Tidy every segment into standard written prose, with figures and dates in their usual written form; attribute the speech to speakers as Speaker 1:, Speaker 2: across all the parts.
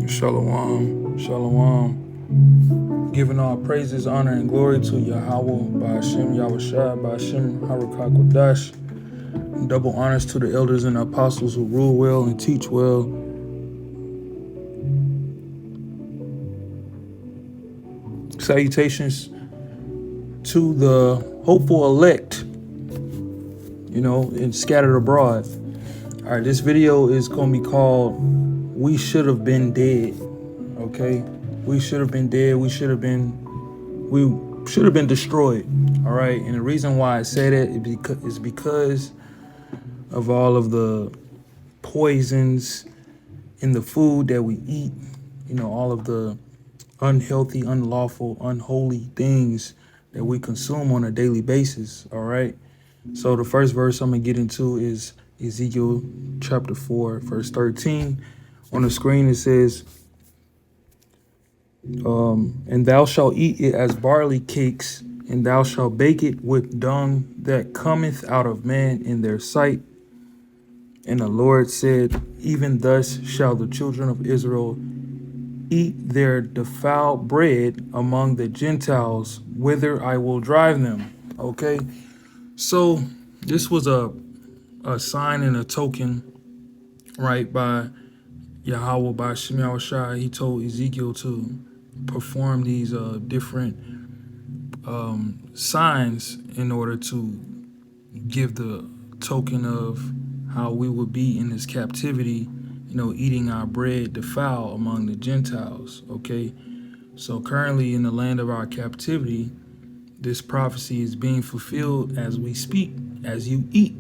Speaker 1: Shalom, shalom. Giving all praises, honor, and glory to YAHAWAH, BAHASHAM, YAHAWASHI, BAHASHAM, HARAKAH QADASH. Double honors to the elders and apostles who rule well and teach well. Salutations to the hopeful elect, and scattered abroad. All right, this video is going to be called "We Should Have Been Dead." Okay, we should have been dead. We should have been destroyed. All right, and the reason why I say that is because of all of the poisons in the food that we eat. All of the unhealthy, unlawful, unholy things that we consume on a daily basis. All right. So the first verse I'm gonna get into is Ezekiel chapter 4, verse 13. On the screen it says, and thou shalt eat it as barley cakes, and thou shalt bake it with dung that cometh out of man in their sight. And the Lord said, even thus shall the children of Israel eat their defiled bread among the Gentiles, whither I will drive them. Okay, so this was a sign and a token, right, by Yahawah, by YAHAWASHI. He told Ezekiel to perform these different signs in order to give the token of how we would be in this captivity, eating our bread defiled among the Gentiles. Okay, so currently in the land of our captivity, this prophecy is being fulfilled as we speak, as you eat.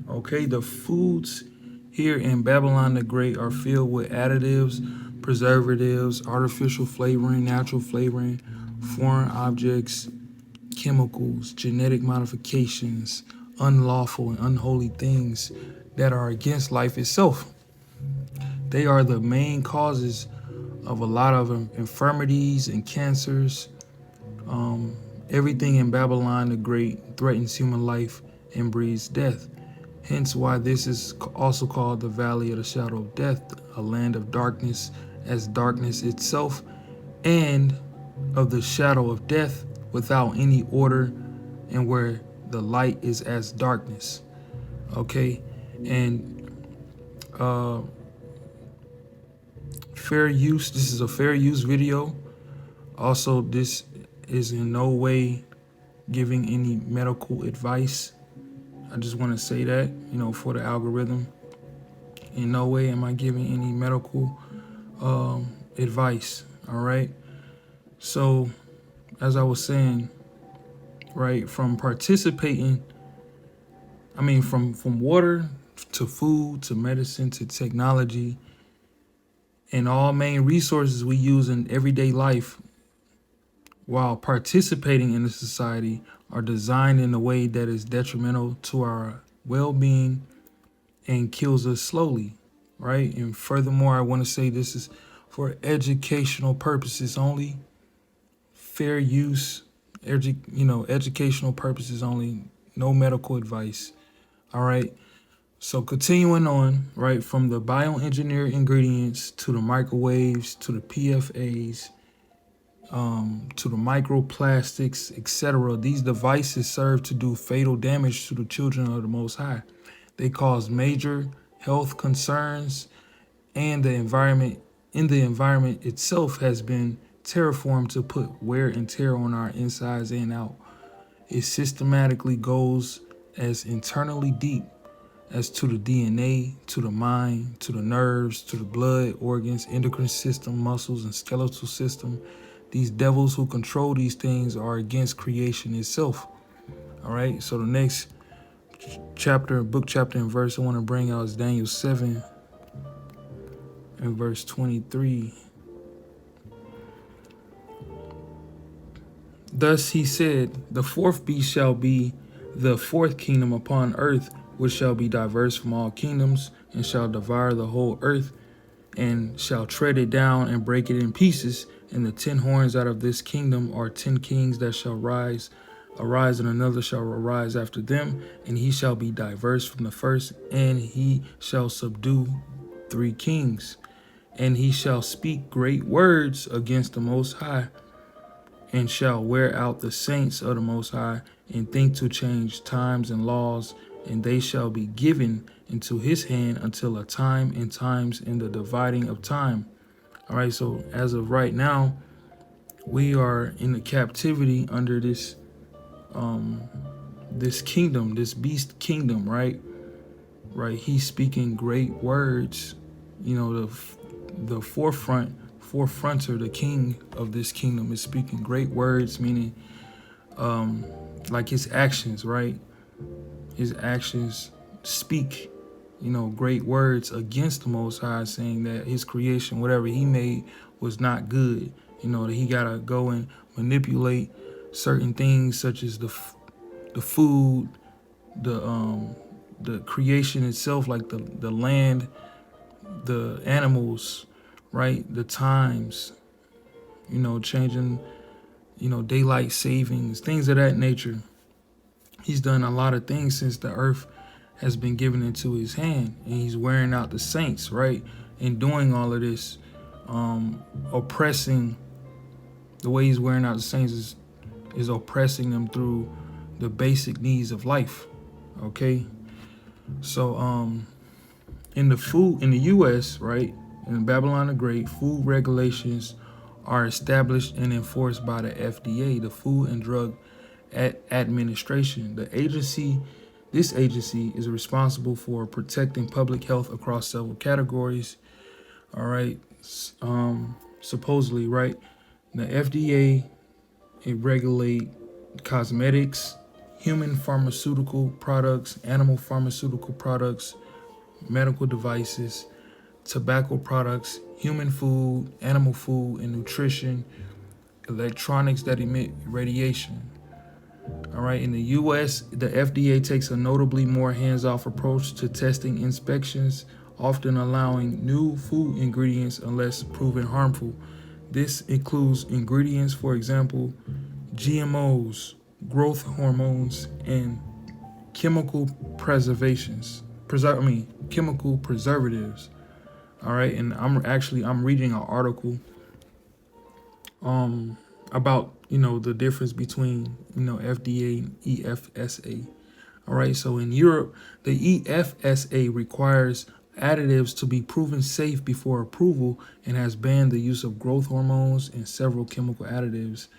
Speaker 1: Okay, the foods here in Babylon the Great are filled with additives, preservatives, artificial flavoring, natural flavoring, foreign objects, chemicals, genetic modifications, unlawful and unholy things that are against life itself. They are the main causes of a lot of infirmities and cancers. Everything in Babylon the Great threatens human life and breeds death. Hence why this is also called the Valley of the Shadow of Death, a land of darkness as darkness itself, and of the shadow of death without any order, and where the light is as darkness. Okay, and fair use, this is a fair use video. Also, this is in no way giving any medical advice. I just want to say that, for the algorithm. In no way am I giving any medical advice. All right. So, as I was saying, right, from participating, from water to food to medicine to technology, and all main resources we use in everyday life while participating in the society are designed in a way that is detrimental to our well-being and kills us slowly, right? And furthermore, I want to say this is for educational purposes only, fair use, educational purposes only, no medical advice. All right. So continuing on, right, from the bioengineered ingredients to the microwaves to the PFAs, to the microplastics, etc. These devices serve to do fatal damage to the children of the Most High. They cause major health concerns, and the environment itself has been terraformed to put wear and tear on our insides and out. It systematically goes as internally deep as to the DNA, to the mind, to the nerves, to the blood, organs, endocrine system, muscles, and skeletal system. These devils who control these things are against creation itself. All right, so the next book chapter and verse I want to bring out is Daniel 7 and verse 23. Thus he said, the fourth beast shall be the fourth kingdom upon earth, which shall be diverse from all kingdoms, and shall devour the whole earth, and shall tread it down and break it in pieces. And the 10 horns out of this kingdom are 10 kings that shall arise, and another shall arise after them, and he shall be diverse from the first, and he shall subdue 3 kings. And he shall speak great words against the Most High, and shall wear out the saints of the Most High, and think to change times and laws, and they shall be given into his hand until a time and times in the dividing of time. All right, so as of right now, we are in the captivity under this this kingdom, this beast kingdom, right? Right. He's speaking great words. You know, the forefronter, the king of this kingdom is speaking great words, meaning like his actions, right? His actions speak, you know, great words against the Most High, saying that his creation, whatever he made, was not good. You know, that he gotta go and manipulate certain things such as the food, the creation itself, like the land, the animals, right? The times, you know, changing, you know, daylight savings, things of that nature. He's done a lot of things since the earth has been given into his hand, and he's wearing out the saints, right? And doing all of this, oppressing. The way he's wearing out the saints is oppressing them through the basic needs of life. Okay, so in the U.S., right, in Babylon the Great, food regulations are established and enforced by the FDA, the Food and Drug Administration. This agency is responsible for protecting public health across several categories. All right, supposedly, right, the FDA, it regulate cosmetics, human pharmaceutical products, animal pharmaceutical products, medical devices, tobacco products, human food, animal food, and nutrition, electronics that emit radiation. All right, in the U.S., the FDA takes a notably more hands-off approach to testing inspections, often allowing new food ingredients unless proven harmful. This includes ingredients, for example, GMOs, growth hormones, and chemical chemical preservatives. All right, and I'm reading an article about, you know, the difference between, you know, FDA and EFSA. All right, so in Europe, the EFSA requires additives to be proven safe before approval and has banned the use of growth hormones and several chemical additives.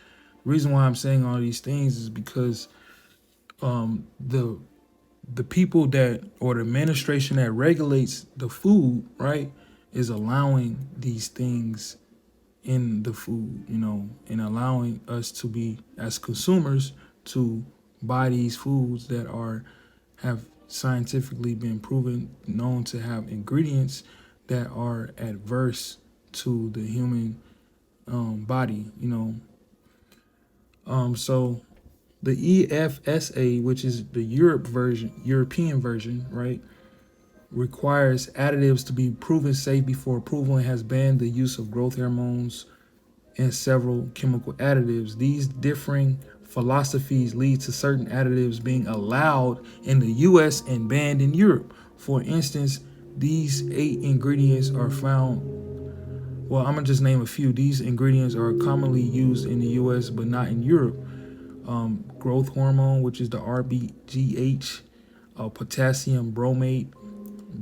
Speaker 1: The reason why I'm saying all these things is because the people that, or the administration that regulates the food, right, is allowing these things in the food, you know, and allowing us to be, as consumers, to buy these foods that have scientifically been proven, known to have ingredients that are adverse to the human body, you know. So the EFSA, which is the European version, right, requires additives to be proven safe before approval and has banned the use of growth hormones and several chemical additives. These differing philosophies lead to certain additives being allowed in the US and banned in Europe. For instance, these 8 ingredients are found. Well, I'm gonna just name a few. These ingredients are commonly used in the US but not in Europe. Growth hormone, which is the RBGH, potassium bromate,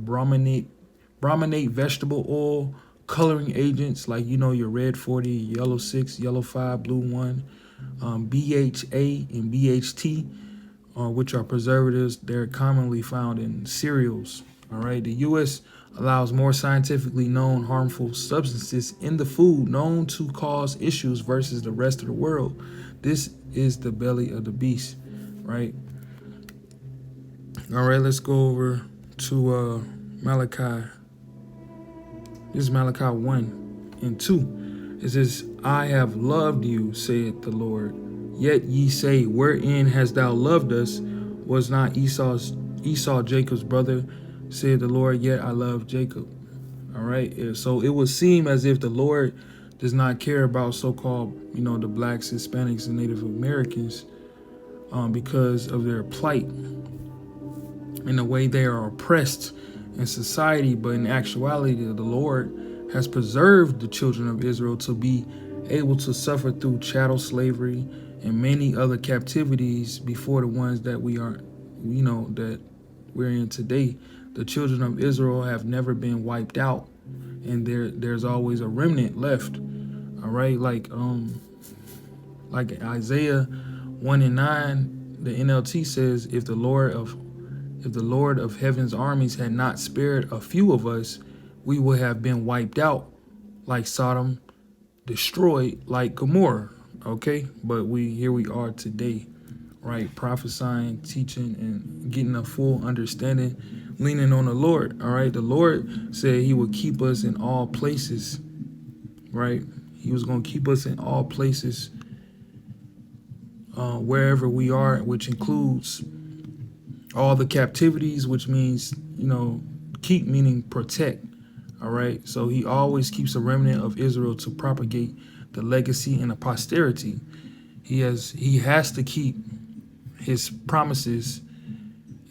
Speaker 1: brominate vegetable oil, coloring agents like, you know, your red 40, yellow 6, yellow 5, blue 1, BHA and BHT, which are preservatives. They're commonly found in cereals. All right, the U.S. allows more scientifically known harmful substances in the food known to cause issues versus the rest of the world. This is the belly of the beast, right? All right, let's go over to Malachi. This is Malachi 1 and 2. It says, I have loved you, saith the Lord. Yet ye say, wherein hast thou loved us? Was not Esau Jacob's brother? Said the Lord, yet I love Jacob. All right. So it would seem as if the Lord does not care about so-called, you know, the blacks, Hispanics, and Native Americans because of their plight and the way they are oppressed in society. But in actuality, the Lord has preserved the children of Israel to be able to suffer through chattel slavery and many other captivities before the ones that we are, that we're in today. The children of Israel have never been wiped out, and there's always a remnant left. All right, like Isaiah 1:9, the NLT says, if the Lord of heaven's armies had not spared a few of us, we would have been wiped out like Sodom, destroyed like Gomorrah. Okay, but here we are today, right? Prophesying, teaching, and getting a full understanding, leaning on the Lord. All right, the Lord said he would keep us in all places, right? He was going to keep us in all places, wherever we are, which includes all the captivities, which means, keep meaning protect. All right, so he always keeps a remnant of Israel to propagate the legacy and the posterity. He has to keep his promises,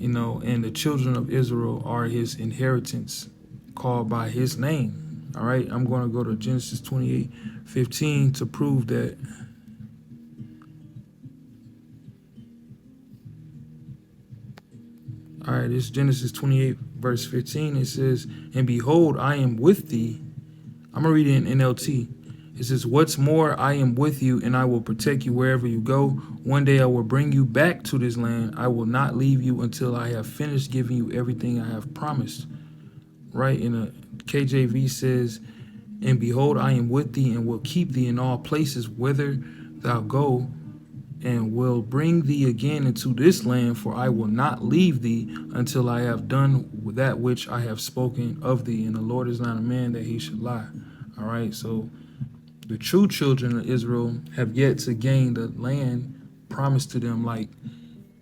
Speaker 1: and the children of Israel are his inheritance, called by his name. All right, I'm going to go to Genesis 28:15 to prove that. All right, it's Genesis 28, verse 15. It says, and behold, I am with thee. I'm going to read it in NLT. It says, what's more, I am with you, and I will protect you wherever you go. One day I will bring you back to this land. I will not leave you until I have finished giving you everything I have promised. Right? In the KJV says, and behold, I am with thee, and will keep thee in all places whither thou go, and will bring thee again into this land, for I will not leave thee until I have done that which I have spoken of thee. And the Lord is not a man that he should lie. All right, so the true children of Israel have yet to gain the land promised to them, like,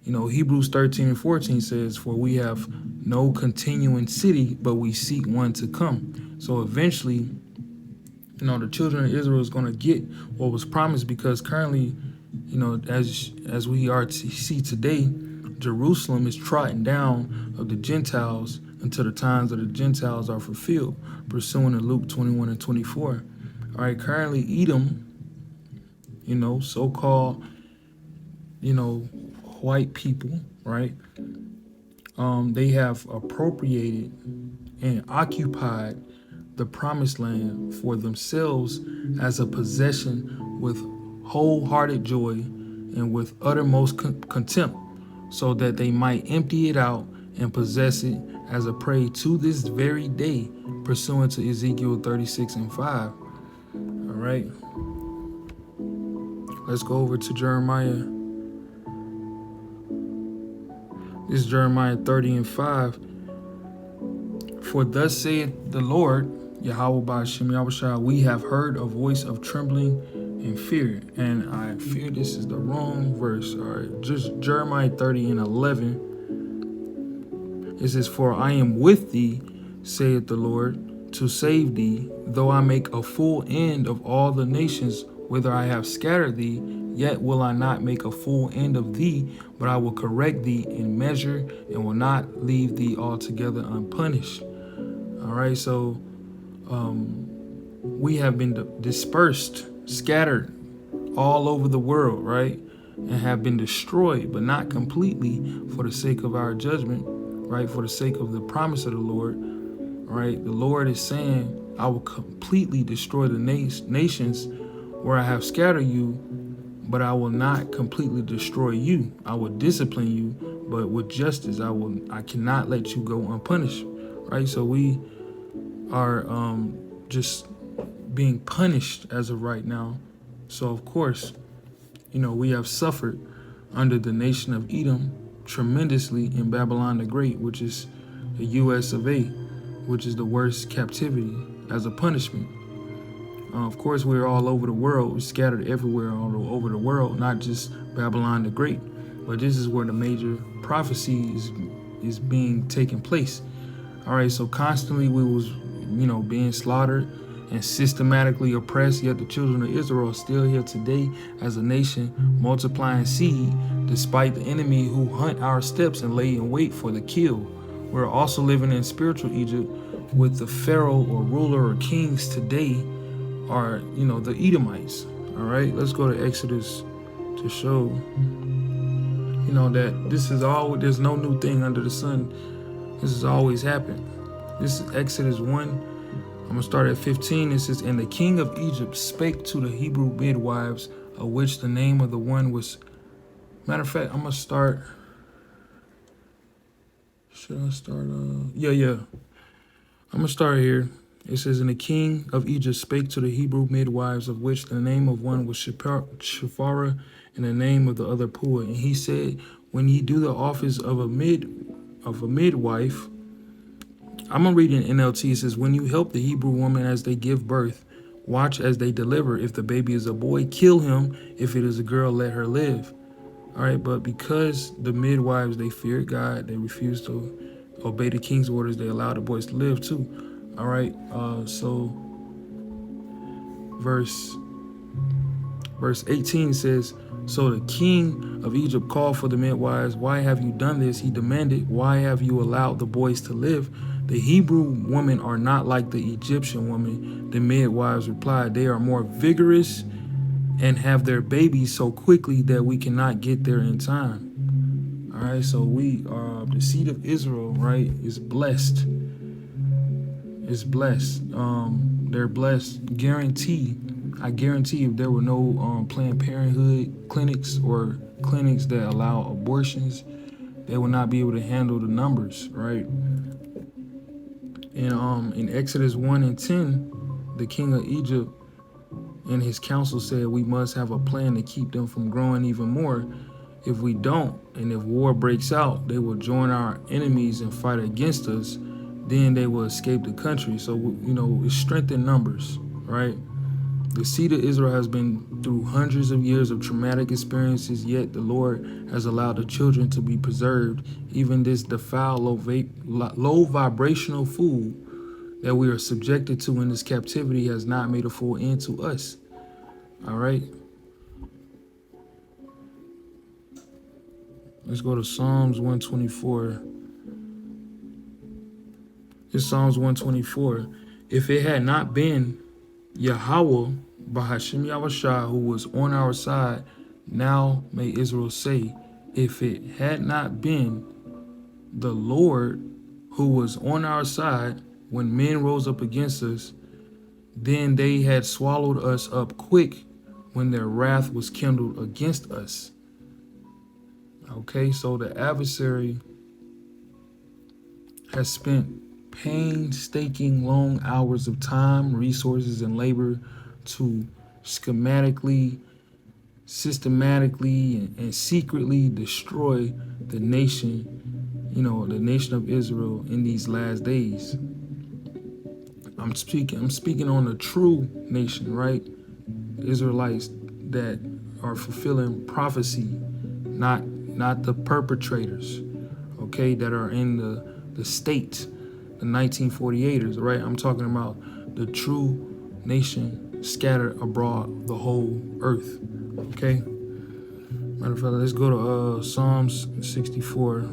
Speaker 1: Hebrews 13:14 says, for we have no continuing city, but we seek one to come. So eventually, the children of Israel is going to get what was promised, because currently, as we are to see today, Jerusalem is trodden down of the Gentiles until the times of the Gentiles are fulfilled, pursuant to Luke 21:24. All right, currently Edom, so-called, white people, right? They have appropriated and occupied the promised land for themselves as a possession with wholehearted joy and with uttermost contempt, so that they might empty it out and possess it as a prey to this very day, pursuant to Ezekiel 36:5. All right, let's go over to Jeremiah. This is Jeremiah 30:5. For thus saith the Lord, YAHAWAH BAHASHAM YAHAWASHI, we have heard a voice of trembling and fear. And I fear this is the wrong verse. All right, just Jeremiah 30:11. It says, for I am with thee, saith the Lord, to save thee, though I make a full end of all the nations whither I have scattered thee, yet will I not make a full end of thee, but I will correct thee in measure and will not leave thee altogether unpunished. All right, so we have been dispersed, scattered all over the world, right? And have been destroyed, but not completely, for the sake of our judgment, right? For the sake of the promise of the Lord, right? The Lord is saying, I will completely destroy the nations where I have scattered you, but I will not completely destroy you. I will discipline you, but with justice. I cannot let you go unpunished, right? So we are just being punished as of right now. So of course, we have suffered under the nation of Edom tremendously in Babylon the Great, which is the US of A, which is the worst captivity as a punishment. Of course, we're all over the world. We're scattered everywhere all over the world, not just Babylon the Great. But this is where the major prophecy is being taken place. All right, so constantly we was, being slaughtered and systematically oppressed, yet the children of Israel are still here today as a nation, multiplying seed, despite the enemy who hunt our steps and lay in wait for the kill. We're also living in spiritual Egypt, with the pharaoh or ruler or kings today are, the Edomites. All right, let's go to Exodus to show, that this is all, there's no new thing under the sun. This has always happened. This is Exodus 1. I'm going to start at 15. It says, "And the king of Egypt spake to the Hebrew midwives, of which the name of the one was..." Matter of fact, I'm going to start... Should I start? Yeah. I'm going to start here. It says, "And the king of Egypt spake to the Hebrew midwives, of which the name of one was Shiphrah, and the name of the other Puah. And he said, When ye do the office of a midwife..." I'm going to read in NLT. It says, "When you help the Hebrew woman as they give birth, watch as they deliver. If the baby is a boy, kill him. If it is a girl, let her live." All right, but because the midwives, they feared God, they refused to obey the king's orders, they allowed the boys to live too. All right, so verse 18 says, "So the king of Egypt called for the midwives. Why have you done this? He demanded. Why have you allowed the boys to live? The Hebrew women are not like the Egyptian women." The midwives replied, "They are more vigorous and have their babies so quickly that we cannot get there in time." All right, so the seed of Israel, right, is blessed. It's blessed. They're blessed. I guarantee if there were no Planned Parenthood clinics or clinics that allow abortions, they would not be able to handle the numbers, right? And in Exodus 1 and 10, the king of Egypt and his council said, "We must have a plan to keep them from growing even more. If we don't, and if war breaks out, they will join our enemies and fight against us. Then they will escape the country." So, it's strength in numbers, right? The seed of Israel has been through hundreds of years of traumatic experiences, yet the Lord has allowed the children to be preserved. Even this defiled, low vibrational food that we are subjected to in this captivity has not made a full end to us. All right. Let's go to Psalms 124. It's Psalms 124. "If it had not been YAHAWAH, BAHASHAM YAHWASHI, who was on our side, now may Israel say, if it had not been the Lord who was on our side when men rose up against us, then they had swallowed us up quick when their wrath was kindled against us." Okay, so the adversary has spent painstaking long hours of time, resources, and labor to schematically, systematically, and secretly destroy the nation, the nation of Israel in these last days. I'm speaking on the true nation, right? Israelites that are fulfilling prophecy, not the perpetrators, okay, that are in the state, the 1948ers, right? I'm talking about the true nation scattered abroad the whole earth, okay? Matter of fact, let's go to Psalms 64.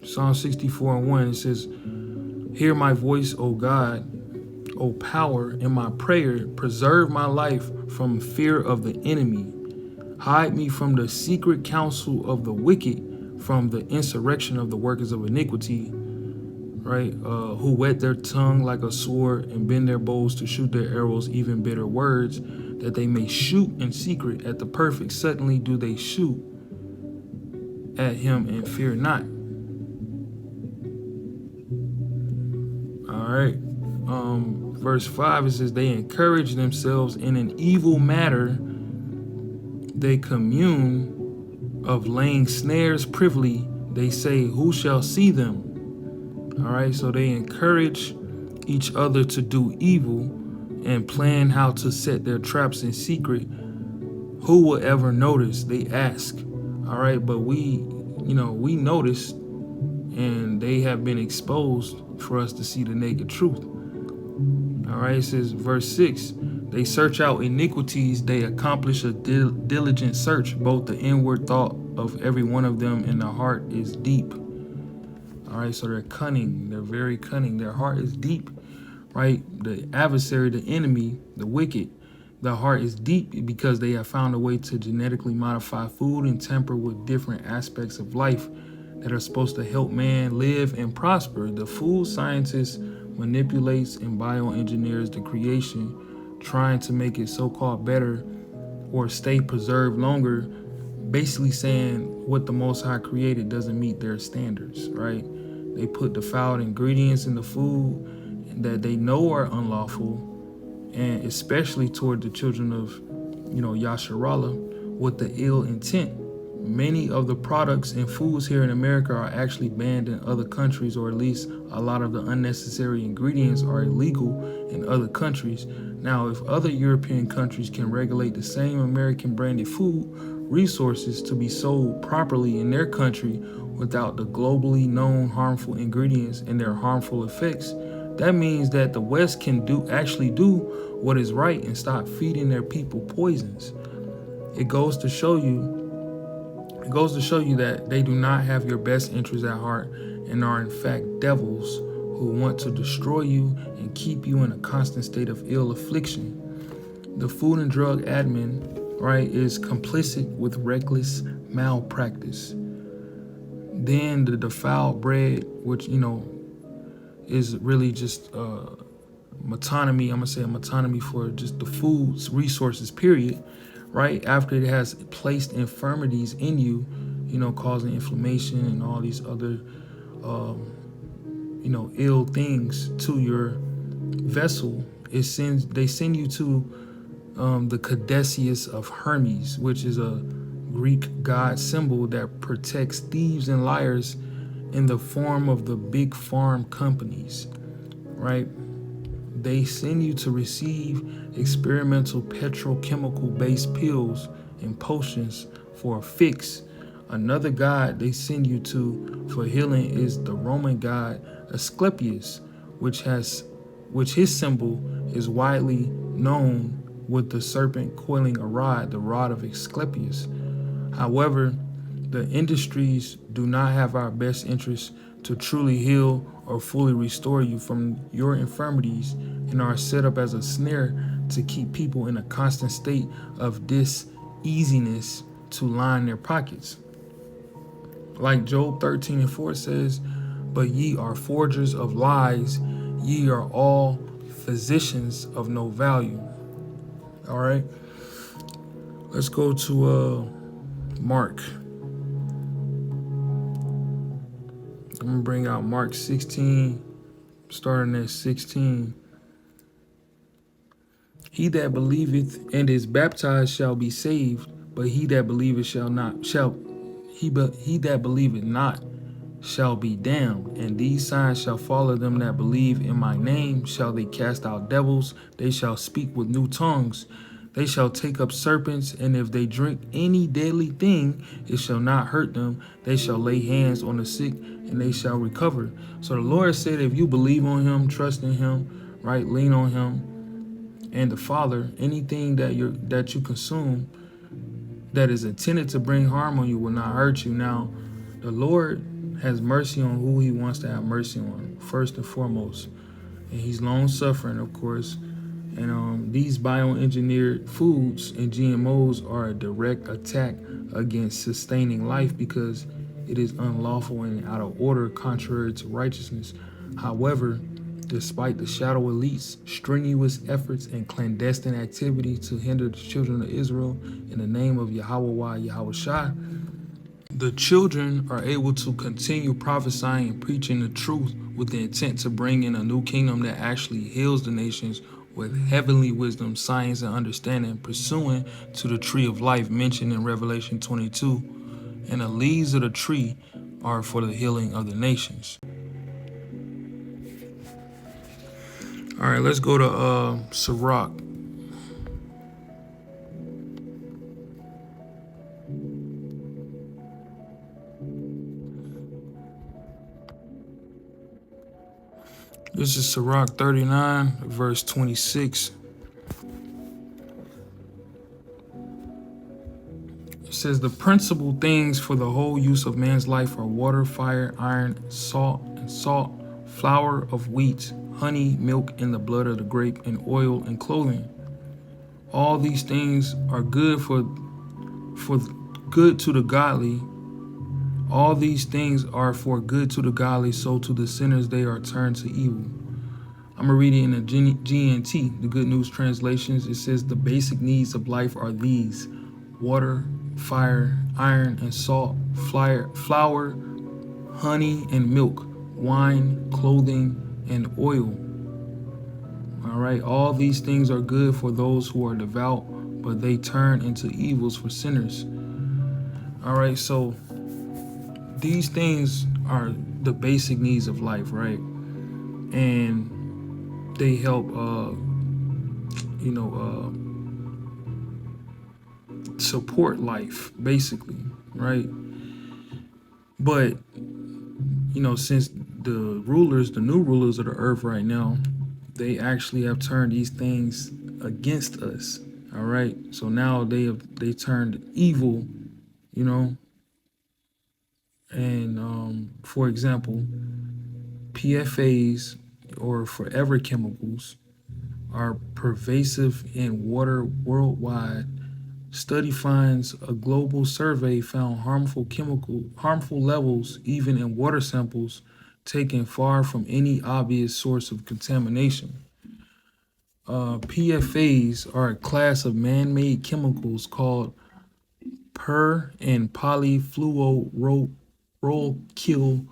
Speaker 1: Psalm 64 and 1, it says, "Hear my voice, O God, O power, in my prayer. Preserve my life from fear of the enemy. Hide me from the secret counsel of the wicked, from the insurrection of the workers of iniquity," right? "Who whet their tongue like a sword and bend their bows to shoot their arrows, even bitter words, that they may shoot in secret at the perfect. Suddenly do they shoot at him and fear not." All right. Verse 5, it says, "They encourage themselves in an evil matter. They commune of laying snares privily. They say, who shall see them?" All right, so they encourage each other to do evil and plan how to set their traps in secret. Who will ever notice? They ask. All right, but we noticed, and they have been exposed for us to see the naked truth. All right, it says, verse 6, "They search out iniquities, they accomplish a diligent search. Both the inward thought of every one of them in the heart is deep." All right, so they're cunning. They're very cunning. Their heart is deep, right? The adversary, the enemy, the wicked, the heart is deep because they have found a way to genetically modify food and tamper with different aspects of life that are supposed to help man live and prosper. The food scientist manipulates and bioengineers the creation, trying to make it so-called better or stay preserved longer, basically saying what the Most High created doesn't meet their standards, right? They put the foul ingredients in the food that they know are unlawful, and especially toward the children of, Yasharallah, with the ill intent. Many of the products and foods here in America are actually banned in other countries, or at least a lot of the unnecessary ingredients are illegal in other countries. Now, if other European countries can regulate the same American branded food resources to be sold properly in their country without the globally known harmful ingredients and their harmful effects, that means that the West can actually do what is right and stop feeding their people poisons. It goes to show you that they do not have your best interests at heart and are in fact devils who want to destroy you and keep you in a constant state of ill affliction. The Food and Drug Admin, right, is complicit with reckless malpractice. Then the defiled bread, which, is really just metonymy. I'm gonna say a metonymy for just the food's resources, period. Right after it has placed infirmities in you, causing inflammation and all these other, ill things to your vessel. They send you to the Caduceus of Hermes, which is a Greek god symbol that protects thieves and liars in the form of the big farm companies, right? They send you to receive experimental petrochemical-based pills and potions for a fix. Another god they send you to for healing is the Roman god Asclepius, which his symbol is widely known with the serpent coiling a rod, the rod of Asclepius. However, the industries do not have our best interests to truly heal or fully restore you from your infirmities and are set up as a snare to keep people in a constant state of dis-easiness to line their pockets. Like Job 13:4 says, "But ye are forgers of lies, ye are all physicians of no value." All right, let's go to Mark. I'm gonna bring out Mark 16, starting at 16. "He that believeth and is baptized shall be saved, but he that believeth he that believeth not shall be damned. And these signs shall follow them that believe in my name. Shall they cast out devils? They shall speak with new tongues. They shall take up serpents, and if they drink any deadly thing, it shall not hurt them. They shall lay hands on the sick, and they shall recover." So the Lord said, if you believe on him, trust in him, right, lean on him and the Father, anything that you consume that is intended to bring harm on you will not hurt you. Now, the Lord has mercy on who he wants to have mercy on, first and foremost. And he's long-suffering, of course. And these bioengineered foods and GMOs are a direct attack against sustaining life because it is unlawful and out of order, contrary to righteousness. However, despite the shadow elites' strenuous efforts and clandestine activity to hinder the children of Israel in the name of YAHAWAH, YAHAWASHI, the children are able to continue prophesying and preaching the truth with the intent to bring in a new kingdom that actually heals the nations with heavenly wisdom, science, and understanding, pursuant to the tree of life mentioned in Revelation 22. And the leaves of the tree are for the healing of the nations. All right, let's go to Sirach. This is Sirach 39, verse 26. It says the principal things for the whole use of man's life are water, fire, iron, salt, and salt, flour of wheat, honey, milk, and the blood of the grape, and oil and clothing. All these things are good for good to the godly. All these things are for good to the godly, so to the sinners they are turned to evil. I'm going to read it in the GNT, the Good News Translations. It says the basic needs of life are these: water, fire, iron, and salt, flour, honey, and milk, wine, clothing, and oil. All right, all these things are good for those who are devout, but they turn into evils for sinners. All right, so these things are the basic needs of life, right? And they help, support life, basically, right? But, since the new rulers of the earth right now, they actually have turned these things against us, all right? So now they turned evil, you know, and for example, PFAs or forever chemicals are pervasive in water worldwide. Study finds a global survey found harmful levels even in water samples taken far from any obvious source of contamination. PFAs are a class of man-made chemicals called per and polyfluoroalkyl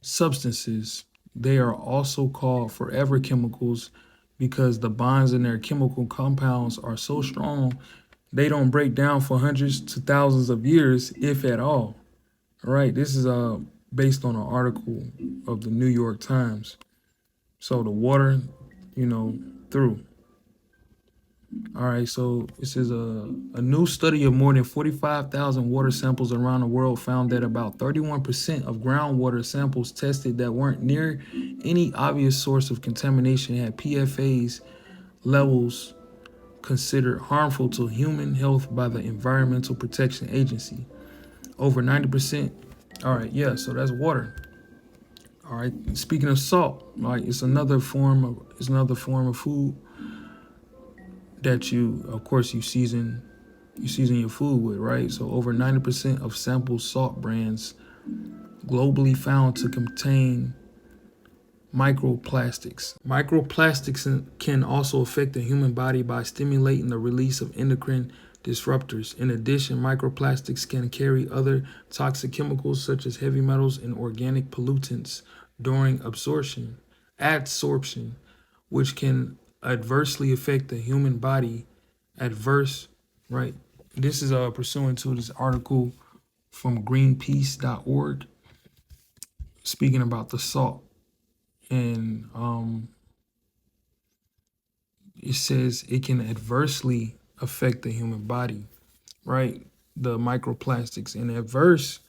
Speaker 1: substances. They are also called forever chemicals because the bonds in their chemical compounds are so strong they don't break down for hundreds to thousands of years, if at all. All right, this is based on an article of the New York Times. So the water, through. All right, so this is a new study of more than 45,000 water samples around the world found that about 31% of groundwater samples tested that weren't near any obvious source of contamination had PFAS levels considered harmful to human health by the Environmental Protection Agency. Over 90%. All right, yeah, so that's water. All right, speaking of salt, right, it's another form of food that you season your food with, right? So over 90% of sampled salt brands globally found to contain microplastics. Microplastics can also affect the human body by stimulating the release of endocrine disruptors. In addition, microplastics can carry other toxic chemicals such as heavy metals and organic pollutants during adsorption, which can adversely affect the human body. Right? This is pursuant to this article from Greenpeace.org speaking about the salt. And it says it can adversely affect the human body, right? The microplastics. And adverse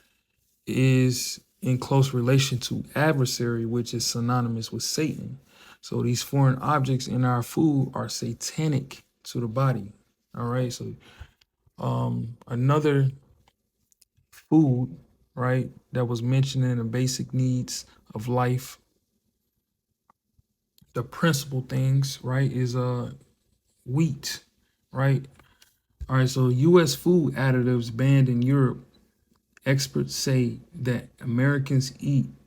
Speaker 1: is in close relation to adversary, which is synonymous with Satan. So these foreign objects in our food are satanic to the body. All right. So another food, right, that was mentioned in the basic needs of life, the principal things, right, is wheat, right? All right, so U.S. food additives banned in Europe. Experts say that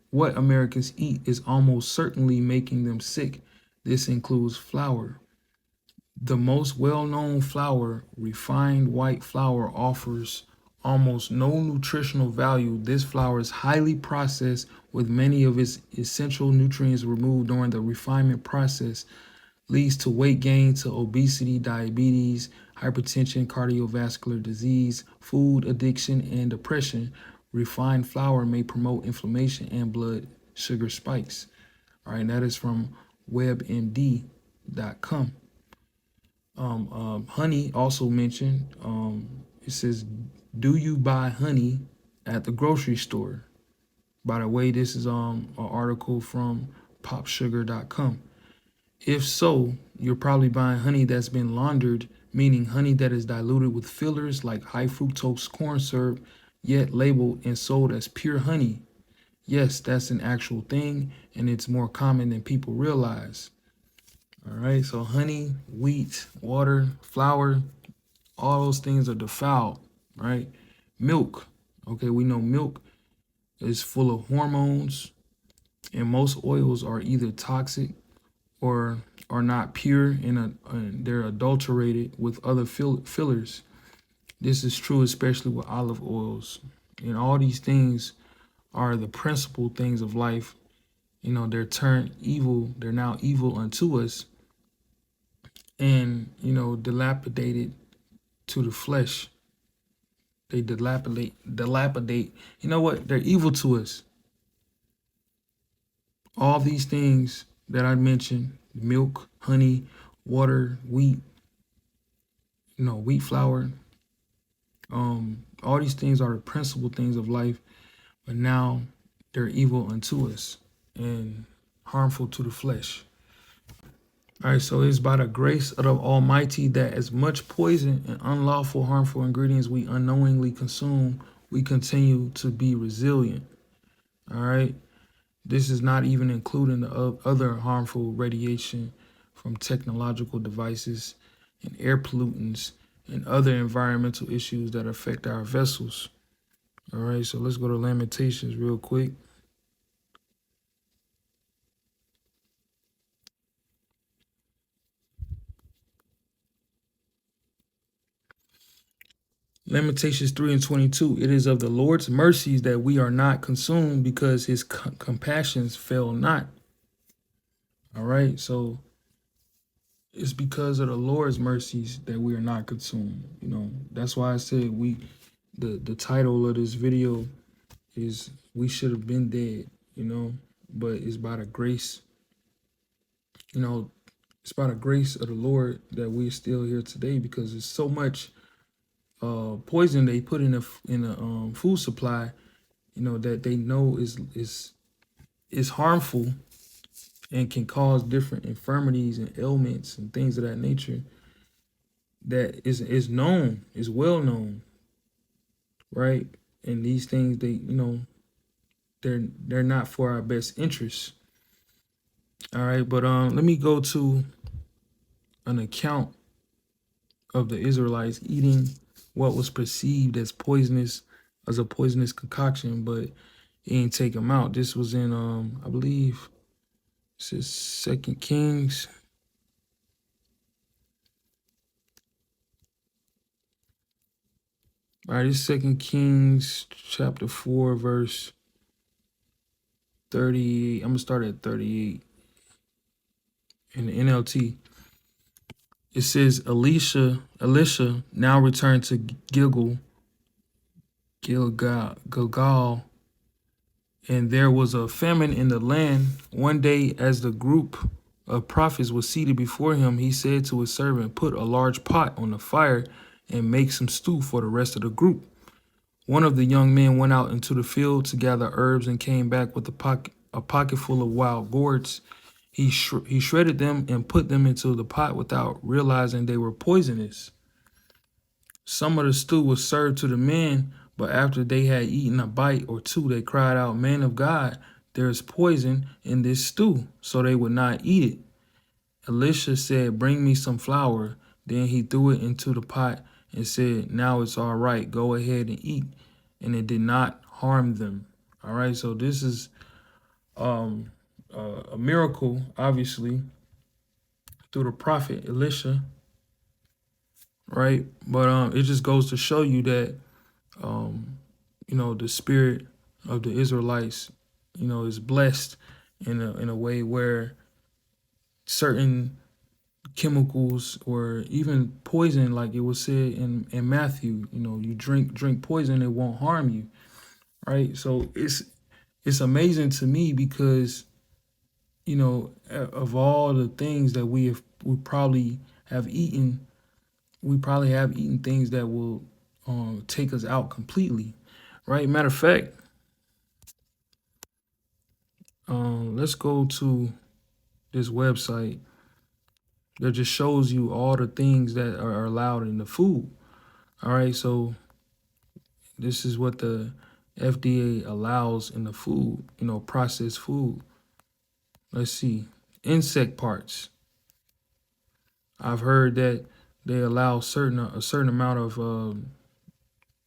Speaker 1: what Americans eat is almost certainly making them sick. This includes flour. The most well-known flour, refined white flour, offers almost no nutritional value. This flour is highly processed with many of its essential nutrients removed during the refinement process, leads to weight gain, to obesity, diabetes, hypertension, cardiovascular disease, food addiction, and depression. Refined flour may promote inflammation and blood sugar spikes. All right, that is from WebMD.com. Honey also mentioned. It says, "Do you buy honey at the grocery store?" By the way, this is an article from popsugar.com. If so, you're probably buying honey that's been laundered meaning honey that is diluted with fillers like high fructose corn syrup, yet labeled and sold as pure honey. Yes, that's an actual thing, and it's more common than people realize. All right, so honey, wheat, water, flour, all those things are defiled, right? Milk, okay, we know milk is full of hormones, and most oils are either toxic or are not pure and they're adulterated with other fillers. This is true especially with olive oils. And all these things are the principal things of life. You know, they're turned evil, they're now evil unto us, and dilapidated to the flesh. They dilapidate. You know what? They're evil to us. All these things that I mentioned, milk, honey, water, wheat, wheat flour, all these things are the principal things of life, but now they're evil unto us and harmful to the flesh. All right, so it's by the grace of the Almighty that as much poison and unlawful harmful ingredients we unknowingly consume, we continue to be resilient. All right. This is not even including the other harmful radiation from technological devices and air pollutants and other environmental issues that affect our vessels. All right, so let's go to Lamentations real quick. Lamentations 3:22. It is of the Lord's mercies that we are not consumed, because his compassions fail not. All right, so it's because of the Lord's mercies that we are not consumed. That's why I said the title of this video is "We Should Have Been Dead," but it's by the grace, it's by the grace of the Lord that we're still here today, because there's so much poison they put in the food supply, that they know is harmful and can cause different infirmities and ailments and things of that nature. That is known, is well known, right? And these things, they're not for our best interests. All right, but let me go to an account of the Israelites eating what was perceived as a poisonous concoction, but he didn't take them out. This was in I believe this is 2 Kings. All right, it's 2 Kings chapter 4, verse 38. I'm gonna start at 38 in the NLT. It says Elisha now returned to Gilgal, and there was a famine in the land. One day, as the group of prophets was seated before him, he said to his servant, "Put a large pot on the fire and make some stew for the rest of the group." One of the young men went out into the field to gather herbs and came back with a pocket full of wild gourds. He shredded them and put them into the pot without realizing they were poisonous. Some of the stew was served to the men, but after they had eaten a bite or two, they cried out, "Man of God, there is poison in this stew," so they would not eat it. Elisha said, "Bring me some flour." Then he threw it into the pot and said, "Now it's all right. Go ahead and eat." And it did not harm them. All right, so this is a miracle, obviously, through the prophet Elisha, right? But it just goes to show you that the spirit of the Israelites, is blessed in a way where certain chemicals or even poison, like it was said in Matthew, you drink poison, it won't harm you, right? So it's amazing to me because of all the things that we probably have eaten, things that will take us out completely, right? Matter of fact, let's go to this website that just shows you all the things that are allowed in the food. All right, so this is what the FDA allows in the food, processed food. Let's see, insect parts. I've heard that they allow a certain amount of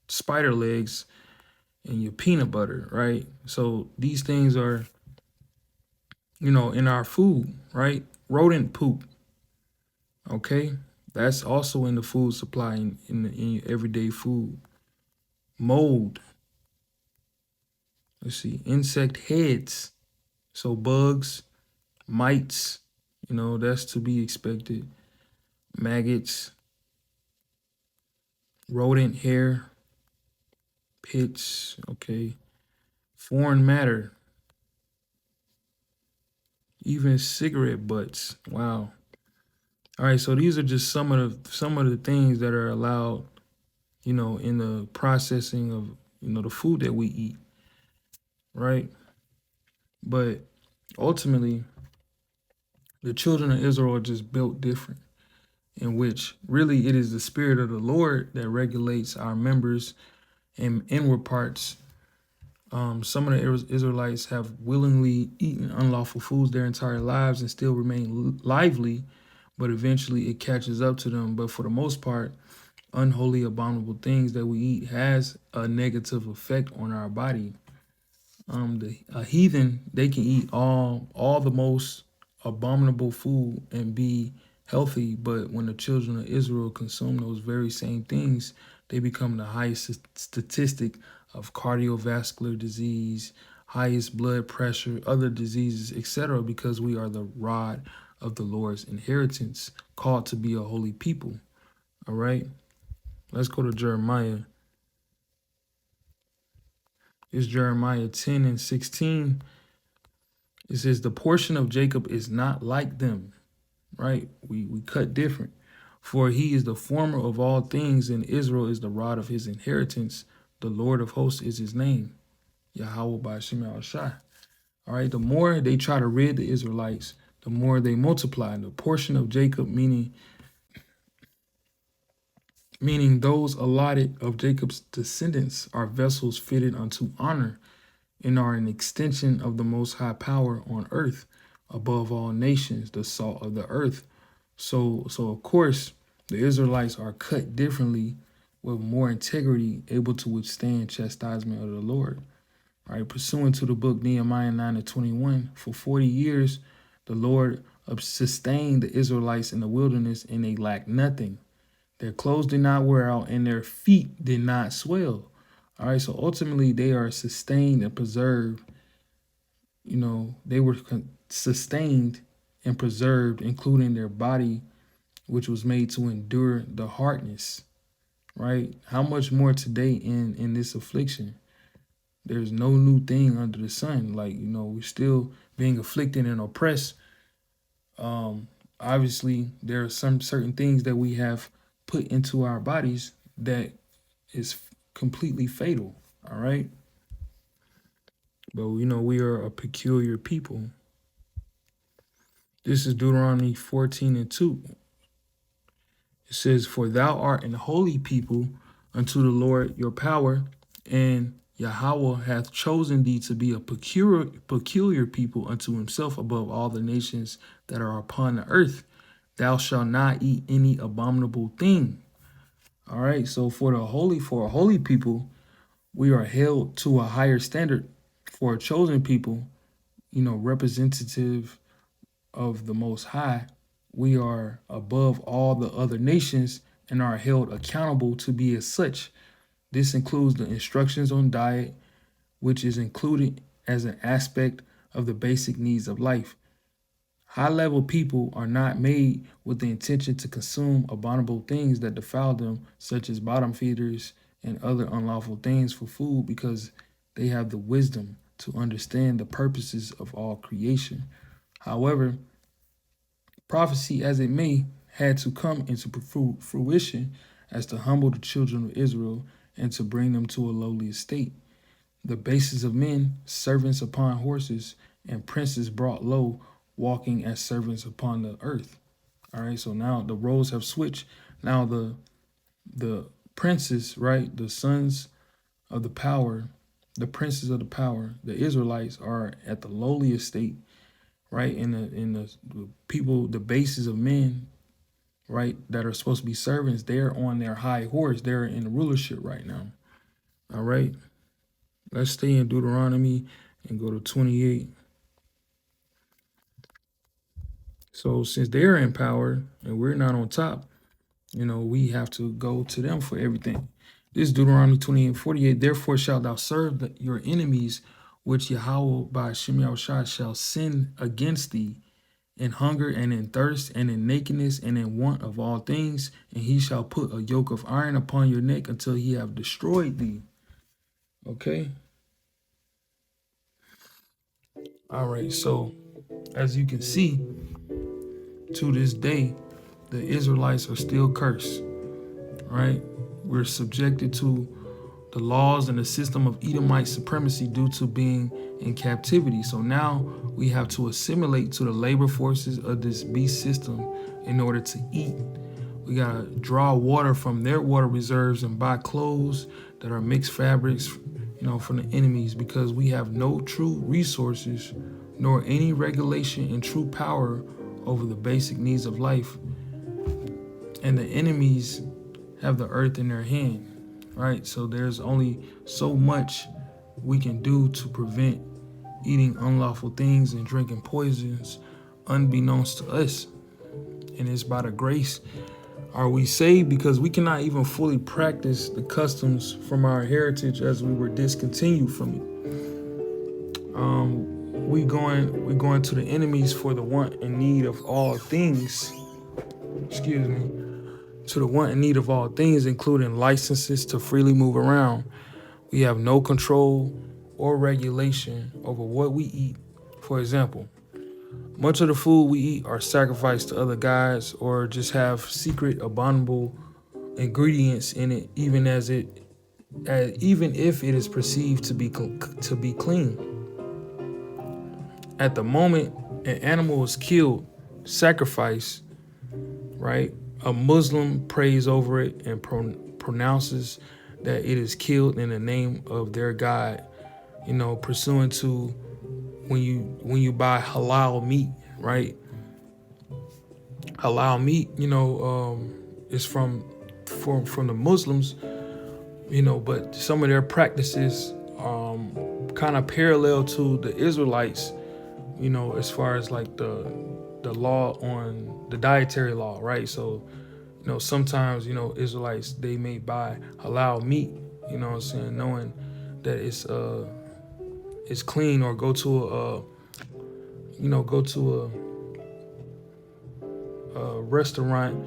Speaker 1: spider legs in your peanut butter, right? So these things are, in our food, right? Rodent poop, okay? That's also in the food supply in your everyday food. Mold. Let's see, insect heads. So bugs, mites, that's to be expected. Maggots, rodent hair, pits, okay. Foreign matter, even cigarette butts. Wow. All right, so these are just some of the things that are allowed, in the processing of, the food that we eat, right? But ultimately, the children of Israel are just built different, in which really it is the spirit of the Lord that regulates our members and inward parts. Some of the Israelites have willingly eaten unlawful foods their entire lives and still remain lively, but eventually it catches up to them. But for the most part, unholy, abominable things that we eat has a negative effect on our body. A heathen, they can eat all the most abominable food and be healthy, but when the children of Israel consume those very same things, they become the highest statistic of cardiovascular disease, highest blood pressure, other diseases, etc., because we are the rod of the Lord's inheritance, called to be a holy people. All right, let's go to Jeremiah. It's Jeremiah 10 and 16. It says, the portion of Jacob is not like them, right? We cut different. For he is the former of all things, and Israel is the rod of his inheritance. The Lord of hosts is his name. YAHAWAH BAHASHAM. All right, the more they try to rid the Israelites, the more they multiply. And the portion of Jacob, meaning those allotted of Jacob's descendants, are vessels fitted unto honor, and are an extension of the Most High power on earth, above all nations, the salt of the earth. So of course, the Israelites are cut differently, with more integrity, able to withstand chastisement of the Lord. All right, pursuant to the book Nehemiah 9 and 21, for 40 years, the Lord sustained the Israelites in the wilderness, and they lacked nothing. Their clothes did not wear out, and their feet did not swell. All right, so ultimately they are sustained and preserved. They were sustained and preserved, including their body, which was made to endure the hardness, right? How much more today in this affliction? There's no new thing under the sun. Like, we're still being afflicted and oppressed. Obviously, there are some certain things that we have put into our bodies that is completely fatal, all right? But we are a peculiar people. This is Deuteronomy 14 and 2. It says, for thou art an holy people unto the Lord your power, and Yahawah hath chosen thee to be a peculiar people unto himself above all the nations that are upon the earth. Thou shalt not eat any abominable thing. All right, so for a holy people, we are held to a higher standard. For a chosen people, representative of the Most High, we are above all the other nations and are held accountable to be as such. This includes the instructions on diet, which is included as an aspect of the basic needs of life. High-level people are not made with the intention to consume abominable things that defile them, such as bottom feeders and other unlawful things for food, because they have the wisdom to understand the purposes of all creation. However, prophecy as it may had to come into fruition as to humble the children of Israel and to bring them to a lowly estate. The bases of men, servants upon horses, and princes brought low, walking as servants upon the earth. All right, so now the roles have switched. Now the princes, right, the sons of the power, the princes of the power, the Israelites are at the lowly estate, right? In the people, the bases of men, right, that are supposed to be servants, they're on their high horse. They're in rulership right now. All right. Let's stay in Deuteronomy and go to 28. So since they're in power and we're not on top, we have to go to them for everything. This is Deuteronomy 28:48. Therefore shalt thou serve your enemies, which Yahawah by Hashem Yahushua shall send against thee, in hunger and in thirst and in nakedness and in want of all things, and he shall put a yoke of iron upon your neck until he have destroyed thee. Okay. All right. So as you can see, to this day, the Israelites are still cursed, right? We're subjected to the laws and the system of Edomite supremacy due to being in captivity. So now we have to assimilate to the labor forces of this beast system in order to eat. We gotta draw water from their water reserves and buy clothes that are mixed fabrics, from the enemies, because we have no true resources nor any regulation and true power over the basic needs of life. And the enemies have the earth in their hand, right? So there's only so much we can do to prevent eating unlawful things and drinking poisons unbeknownst to us. And it's by the grace are we saved, because we cannot even fully practice the customs from our heritage as we were discontinued from it. We're going to the enemies for the want and need of all things. Excuse me. To the want and need of all things, including licenses to freely move around. We have no control or regulation over what we eat. For example, much of the food we eat are sacrificed to other gods or just have secret abominable ingredients in it, even if it is perceived to be clean. At the moment an animal is killed, sacrificed, right? A Muslim prays over it and pronounces that it is killed in the name of their God, pursuant to when you buy halal meat, right? Halal meat, is from the Muslims, but some of their practices kind of parallel to the Israelites, as far as like the law on the dietary law, right? So, sometimes, Israelites, they may buy halal meat, knowing that it's clean, or go to a restaurant,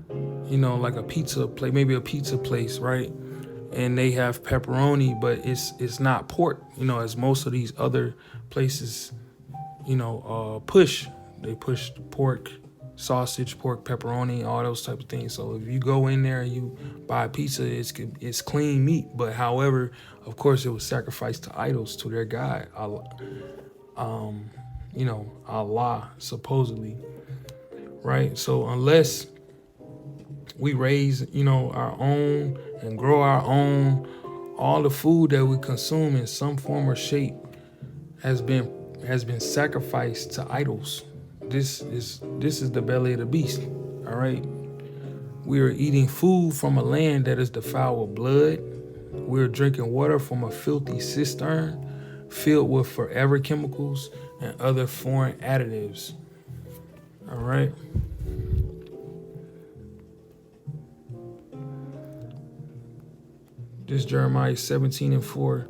Speaker 1: like a pizza place, maybe a pizza place, right? And they have pepperoni, but it's not pork, as most of these other places, push. They push pork, sausage, pork, pepperoni, all those type of things. So if you go in there and you buy a pizza, it's clean meat. But however, of course, it was sacrificed to idols, to their God, Allah, supposedly, right? So unless we raise, our own and grow our own, all the food that we consume in some form or shape has been sacrificed to idols. This is the belly of the beast. All right. We are eating food from a land that is defiled with blood. We are drinking water from a filthy cistern filled with forever chemicals and other foreign additives. All right. This Jeremiah 17:4.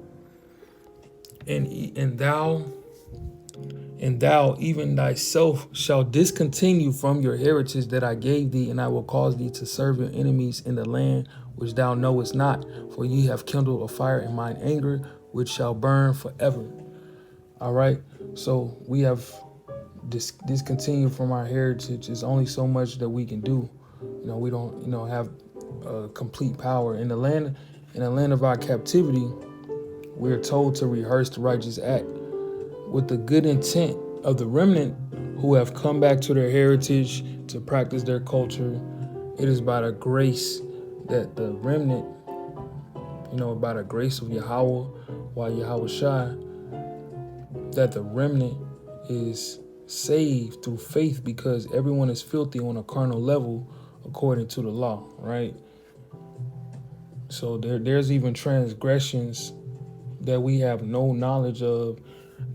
Speaker 1: And thou even thyself shall discontinue from your heritage that I gave thee, and I will cause thee to serve your enemies in the land which thou knowest not, for ye have kindled a fire in mine anger, which shall burn forever. All right. So we have discontinued from our heritage. There's only so much that we can do. We don't, have complete power in the land. In the land of our captivity, we are told to rehearse the righteous act with the good intent of the remnant who have come back to their heritage to practice their culture. It is by the grace that the remnant, by the grace of Yahweh, YAHAWASHI, that the remnant is saved through faith, because everyone is filthy on a carnal level according to the law, right? So there's even transgressions that we have no knowledge of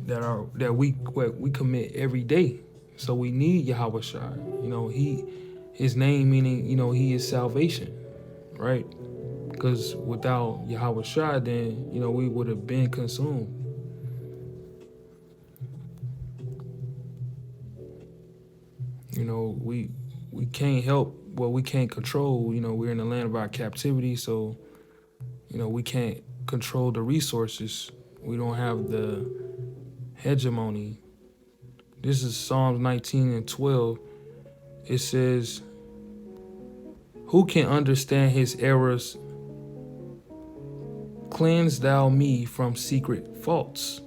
Speaker 1: that we commit every day. So we need Yahawashi. His name meaning, he is salvation, right? Because without Yahawashi, then we would have been consumed. We can't help what we can't control. We're in the land of our captivity, so we can't control the resources. We don't have the hegemony. This is Psalms 19:12. It says, "Who can understand his errors? Cleanse thou me from secret faults."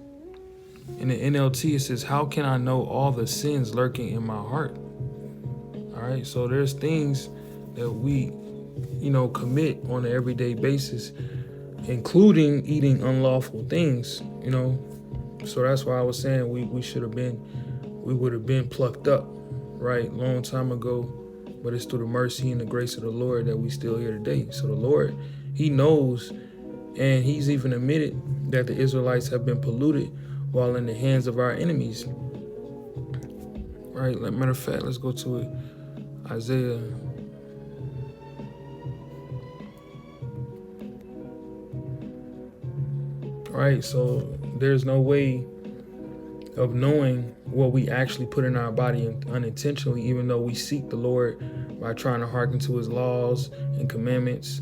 Speaker 1: In the NLT, it says, "How can I know all the sins lurking in my heart?" All right, so there's things that we, commit on an everyday basis, including eating unlawful things, So that's why I was saying we would have been plucked up, right, long time ago. But it's through the mercy and the grace of the Lord that we still here today. So the Lord, he knows, and he's even admitted that the Israelites have been polluted while in the hands of our enemies. Right, matter of fact, let's go to it. Isaiah. Right, so there's no way of knowing what we actually put in our body unintentionally, even though we seek the Lord by trying to hearken to his laws and commandments.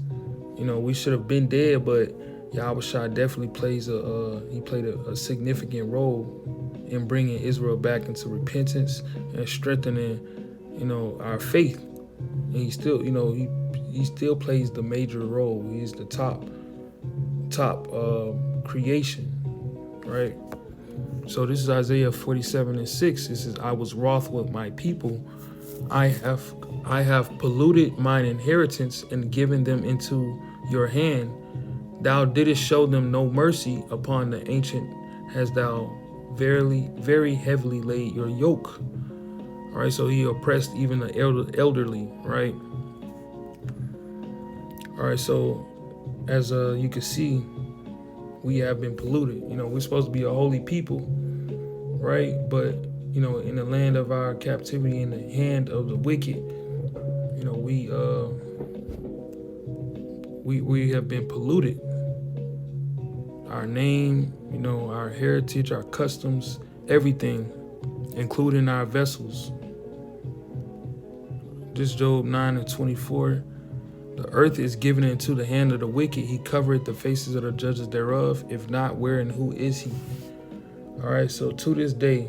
Speaker 1: We should have been dead, but Yahawashi definitely played a significant role in bringing Israel back into repentance and strengthening, our faith. And he still, he still plays the major role. He's the top creation, right? So this is Isaiah 47:6. It says, "I was wroth with my people. I have polluted mine inheritance and given them into your hand. Thou didst show them no mercy. Upon the ancient hast thou very heavily laid your yoke." All right, so he oppressed even the elderly, right? All right, so as you can see, we have been polluted. We're supposed to be a holy people, right? But in the land of our captivity, in the hand of the wicked, we have been polluted. Our name, our heritage, our customs, everything, including our vessels. This Job 9:24. "The earth is given into the hand of the wicked. He covereth the faces of the judges thereof. If not, where and who is he?" All right, so to this day,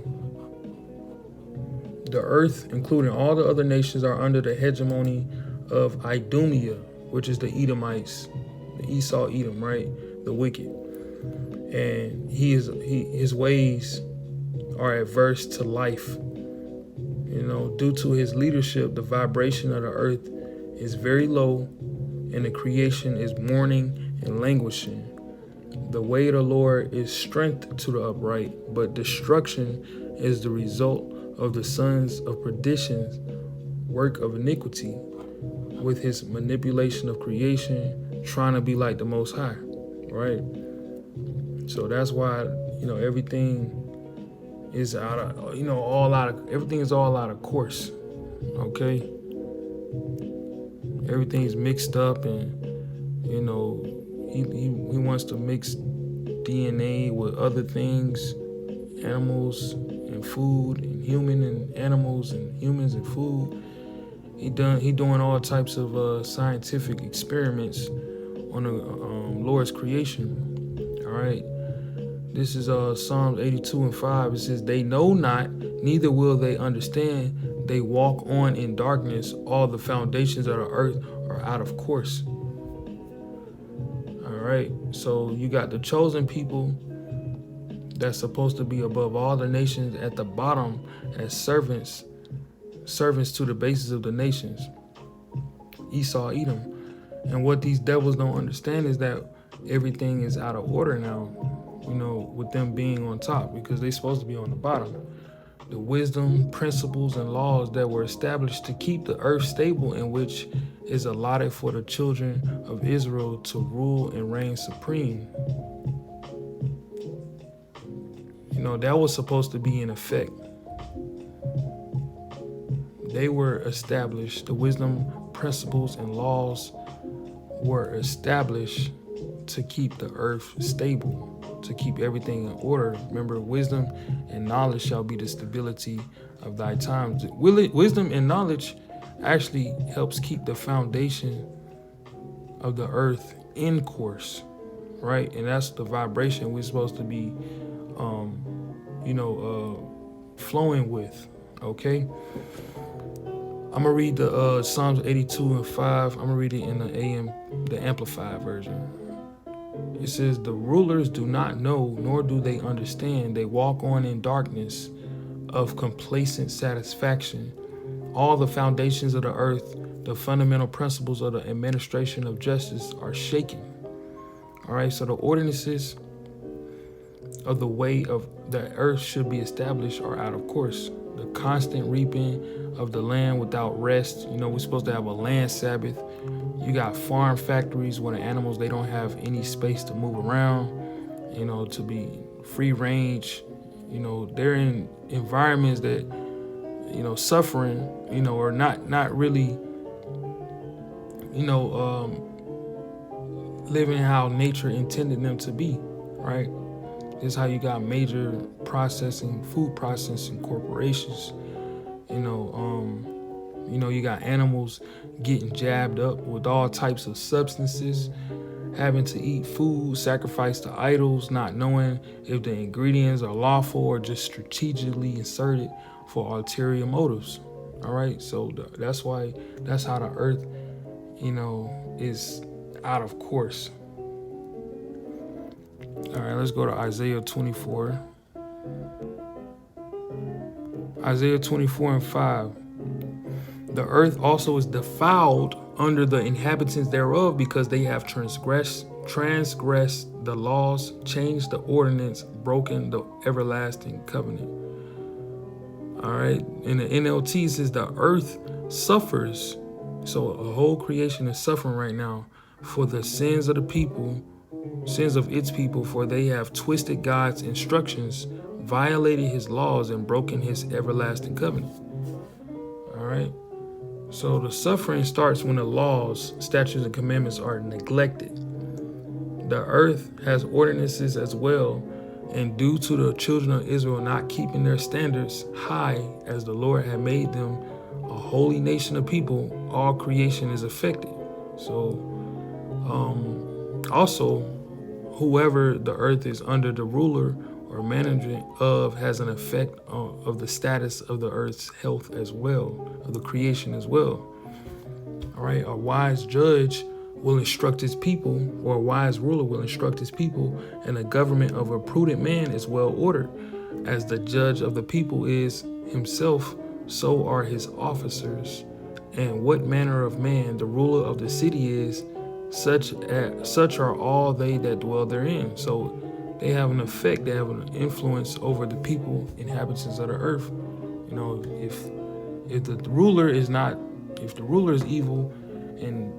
Speaker 1: the earth, including all the other nations, are under the hegemony of Idumea, which is the Edomites, the Esau Edom, right? The wicked. And his ways are adverse to life. Due to his leadership, the vibration of the earth is very low, and the creation is mourning and languishing. The way of the Lord is strength to the upright, but destruction is the result of the sons of perdition's work of iniquity, with his manipulation of creation, trying to be like the Most High, right? So that's why, everything is everything is all out of course, okay? Everything's mixed up, and he wants to mix DNA with other things, animals and food, and human and animals, and humans and food. He doing all types of scientific experiments on the Lord's creation. All right, this is Psalms 82:5. It says, "They know not, neither will they understand. They walk on in darkness. All the foundations of the earth are out of course." All right, so you got the chosen people that's supposed to be above all the nations at the bottom as servants to the bases of the nations. Esau, Edom. And what these devils don't understand is that everything is out of order now, with them being on top, because they're supposed to be on the bottom. The wisdom, principles, and laws that were established to keep the earth stable, in which is allotted for the children of Israel to rule and reign supreme. That was supposed to be in effect. They were established, the wisdom, principles, and laws were established to keep the earth stable, to keep everything in order. Remember, wisdom and knowledge shall be the stability of thy times. Wisdom and knowledge actually helps keep the foundation of the earth in course, right? And that's the vibration we're supposed to be, flowing with, okay? I'm gonna read the Psalms 82:5. I'm gonna read it in the Amplified version. It says, "The rulers do not know, nor do they understand. They walk on in darkness of complacent satisfaction. All the foundations of the earth, the fundamental principles of the administration of justice are shaken." All right, so the ordinances of the way of the earth should be established are out of course. The constant reaping of the land without rest. We're supposed to have a land Sabbath. You got farm factories where the animals, they don't have any space to move around, to be free range. They're in environments that, suffering, or not really, living how nature intended them to be, right? This is how you got major food processing corporations. You got animals getting jabbed up with all types of substances, having to eat food sacrificed to idols, not knowing if the ingredients are lawful or just strategically inserted for ulterior motives. All right, so that's how the earth, is out of course. All right, let's go to Isaiah 24. Isaiah 24:5. "The earth also is defiled under the inhabitants thereof, because they have transgressed the laws, changed the ordinance, broken the everlasting covenant." All right, in the NLT it says the earth suffers. So a whole creation is suffering right now for the sins of its people, for they have twisted God's instructions, violated his laws, and broken his everlasting covenant. All right. So the suffering starts when the laws, statutes, and commandments are neglected. The earth has ordinances as well, and due to the children of Israel not keeping their standards high as the Lord had made them a holy nation of people, all creation is affected. So also, whoever the earth is under the ruler or management of has an effect of the status of the earth's health as well, of the creation as well. All right, a wise judge will instruct his people, or a wise ruler will instruct his people, and the government of a prudent man is well ordered. As the judge of the people is himself, so are his officers. And what manner of man the ruler of the city is, such are all they that dwell therein. So they have an effect, they have an influence over the people, inhabitants of the earth. If the ruler is evil and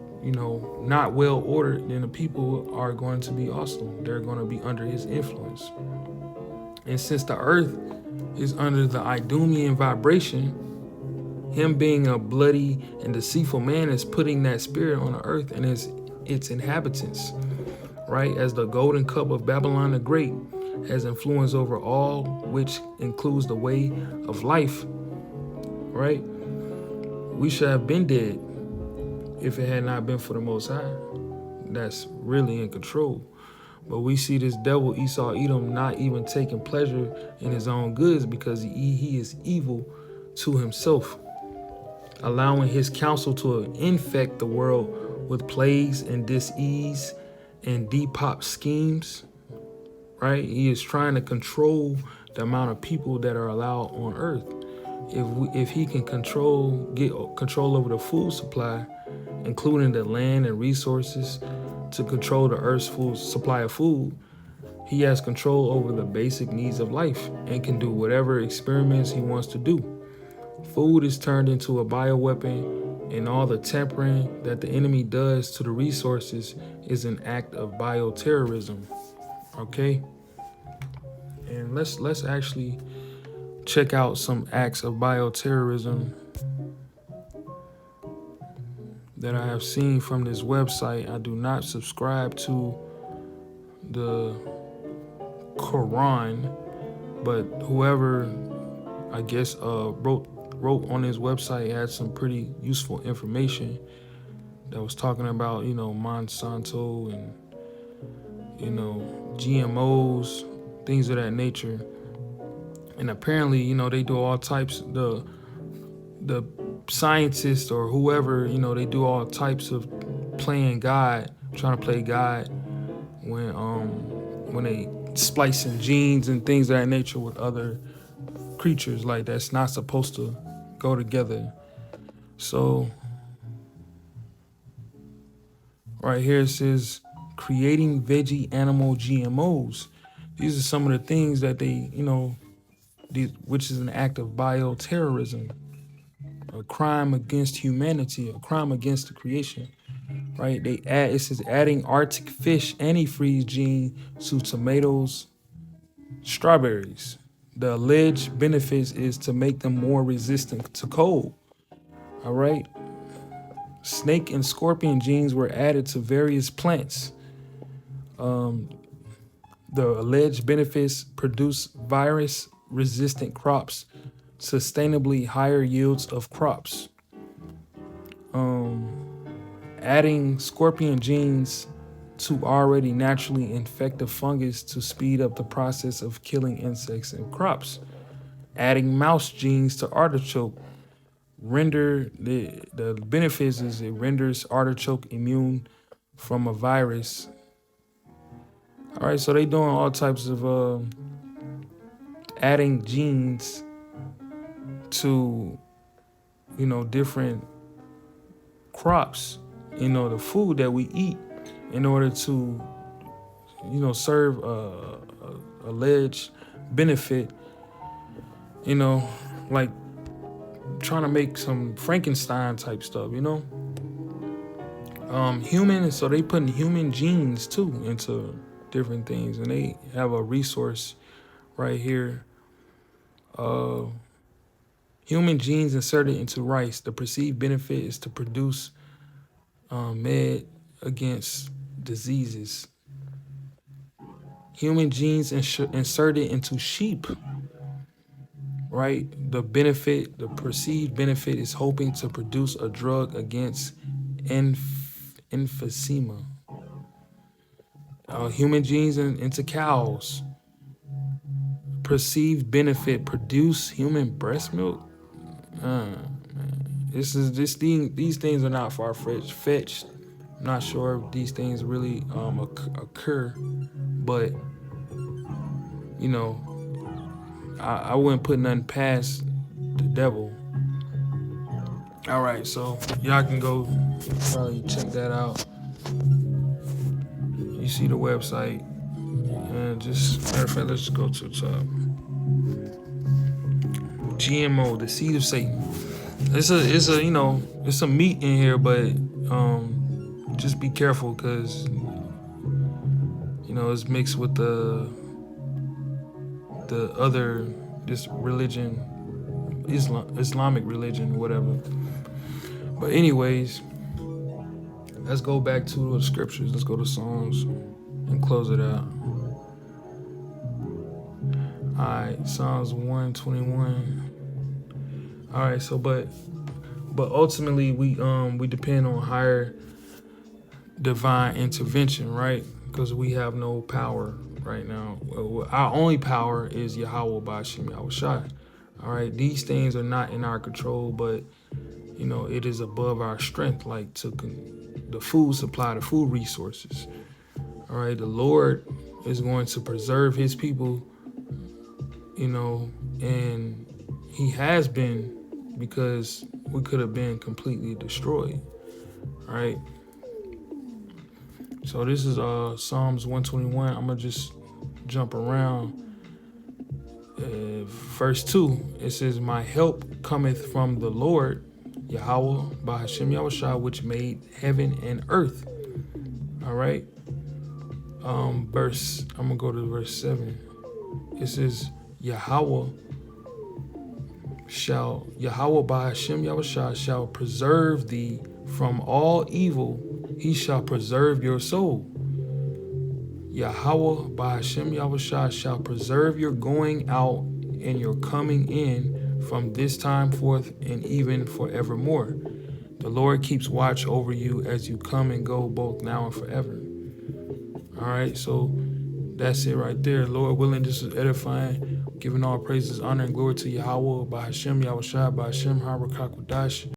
Speaker 1: not well ordered, then the people are going to be also, they're going to be under his influence. And since the earth is under the Idumean vibration, him being a bloody and deceitful man is putting that spirit on the earth and its inhabitants, right? As the golden cup of Babylon the Great has influence over all, which includes the way of life, right? We should have been dead if it had not been for the Most High. That's really in control. But we see this devil, Esau, Edom, not even taking pleasure in his own goods, because he is evil to himself, allowing his counsel to infect the world with plagues and dis-ease and depop schemes. right? He is trying to control the amount of people that are allowed on earth. If he can get control over the food supply, including the land and resources, to control the earth's food supply of food, he has control over the basic needs of life and can do whatever experiments he wants to do. Food is turned into a bioweapon, and all the tampering that the enemy does to the resources is an act of bioterrorism. Okay? And let's actually check out some acts of bioterrorism that I have seen from this website. I do not subscribe to the Quran, but whoever I guess wrote on his website had some pretty useful information that was talking about, Monsanto and, GMOs, things of that nature. And apparently, they do all types, the scientists or whoever, they do all types of playing God, trying to play God when they splicing genes and things of that nature with other creatures. Like, that's not supposed to go together. So right here it says creating veggie animal GMOs. These are some of the things that they, which is an act of bioterrorism, a crime against humanity, a crime against the creation, right? It says adding Arctic fish antifreeze gene to tomatoes, strawberries. The alleged benefits is to make them more resistant to cold. All right. Snake and scorpion genes were added to various plants. The alleged benefits produce virus-resistant crops, sustainably higher yields of crops. Adding scorpion genes to already naturally infected fungus to speed up the process of killing insects and crops. Adding mouse genes to artichoke the benefits is it renders artichoke immune from a virus. All right, so they doing all types of adding genes to different crops, the food that we eat, in order to serve a alleged benefit, like trying to make some Frankenstein type stuff, human. So they putting human genes too into different things, and they have a resource right here. Human genes inserted into rice. The perceived benefit is to produce med against diseases. Human genes inserted into sheep. Right? The perceived benefit is hoping to produce a drug against emphysema. Human genes into cows. Perceived benefit, produce human breast milk. These things are not far-fetched. I'm not sure if these things really occur, but I wouldn't put nothing past the devil. All right, so y'all can go probably check that out. You see the website, and just matter of fact, let's just go to the top. GMO, the seed of Satan. It's a meat in here, but just be careful because it's mixed with the other this religion, Islamic religion, whatever. But anyways, let's go back to the scriptures. Let's go to Psalms and close it out. All right, Psalms 121. All right, so but ultimately we depend on higher divine intervention, right? Because we have no power right now. Our only power is YAHAWAH, BAHASHAM, YAHAWASHI. All right, these things are not in our control, but it is above our strength, like the food supply, the food resources. All right, the Lord is going to preserve his people, you know, and he has been, because we could have been completely destroyed, right? So this is Psalms 121. I'm gonna just jump around. Verse 2, it says, my help cometh from the Lord, Yahawah, BAHASHAM YAHAWASHI, which made heaven and earth. All right. I'm gonna go to verse 7. It says, Yahawah BAHASHAM YAHAWASHI shall preserve thee from all evil. He shall preserve your soul. Yahawah BAHASHAM YAHAWASHI shall preserve your going out and your coming in from this time forth and even forevermore. The Lord keeps watch over you as you come and go, both now and forever. All right, so that's it right there. Lord willing, this is edifying. Giving all praises, honor, and glory to Yahawah BAHASHAM YAHAWASHI BAHASHAM QADASH.